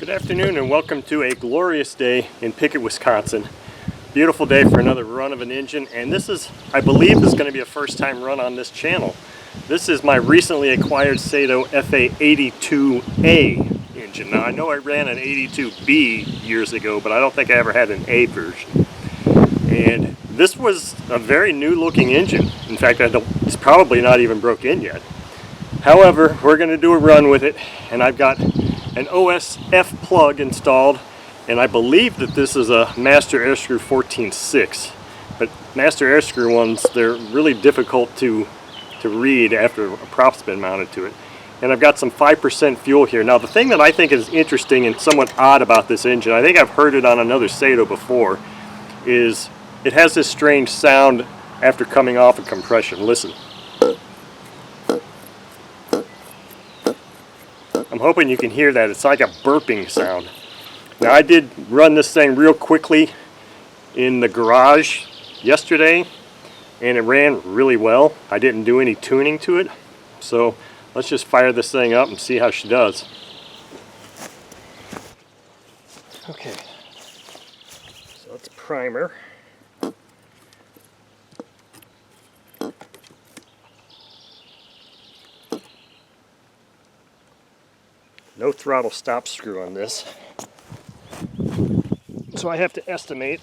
Good afternoon and welcome to a glorious day in Pickett, Wisconsin. Beautiful day for another run of an engine, and this is, I believe, is going to be a first time run on this channel. This is my recently acquired Saito FA-82a engine. Now I know I ran an 82B years ago, but I don't think I ever had an A version. And this was a very new looking engine. In fact, it's probably not even broke in yet. However, we're going to do a run with it, and I've got an OSF plug installed, and I believe that this is a Master Air Screw 14.6. But Master Air Screw ones, they're really difficult to read after a prop's been mounted to it. And I've got some 5% fuel here. Now the thing that I think is interesting and somewhat odd about this engine, I think I've heard it on another Saito before, is it has this strange sound after coming off of compression. Listen. I'm hoping you can hear that. It's like a burping sound. Now I did run this thing real quickly in the garage yesterday and it ran really well. I didn't do any tuning to it. So let's just fire this thing up and see how she does. Okay. So it's primer. No throttle stop screw on this, so I have to estimate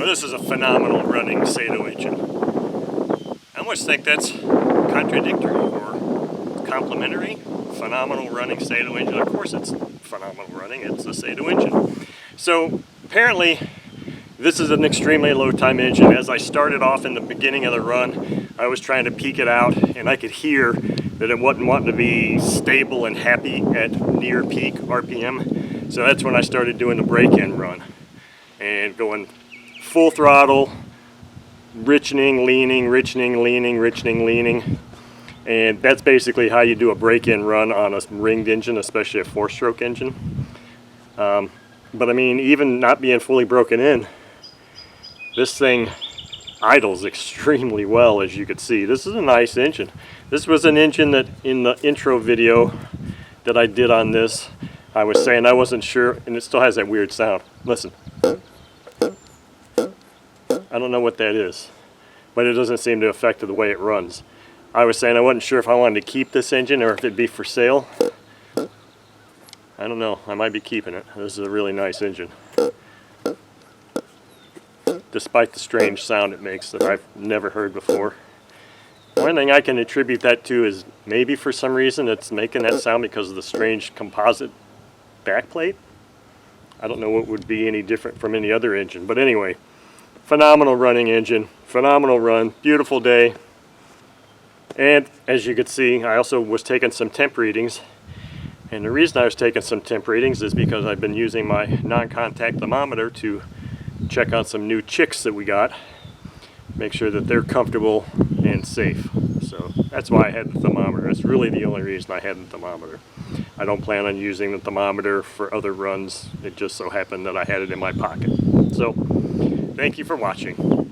Well, this is a phenomenal running Saito engine. I almost think that's contradictory or complimentary. Phenomenal running Saito engine. Of course it's phenomenal running, it's a Saito engine. So apparently this is an extremely low time engine. As I started off in the beginning of the run, I was trying to peak it out and I could hear that it wasn't wanting to be stable and happy at near peak RPM. So that's when I started doing the break-in run and going full throttle, richening, leaning, richening, leaning, richening, leaning. And that's basically how you do a break-in run on a ringed engine, especially a 4-stroke engine. But I mean, even not being fully broken in, this thing idles extremely well, as you could see. This is a nice engine. This was an engine that in the intro video that I did on this, I was saying I wasn't sure, and it still has that weird sound. Listen. I don't know what that is, but it doesn't seem to affect the way it runs. I was saying I wasn't sure if I wanted to keep this engine or if it'd be for sale. I don't know. I might be keeping it. This is a really nice engine, despite the strange sound it makes that I've never heard before. One thing I can attribute that to is maybe for some reason it's making that sound because of the strange composite backplate. I don't know what would be any different from any other engine, but anyway, phenomenal running engine, phenomenal run, beautiful day. And as you could see, I also was taking some temp readings. And the reason I was taking some temp readings is because I've been using my non-contact thermometer to check on some new chicks that we got. Make sure that they're comfortable and safe. So that's why I had the thermometer. That's really the only reason I had the thermometer. I don't plan on using the thermometer for other runs. It just so happened that I had it in my pocket. So thank you for watching.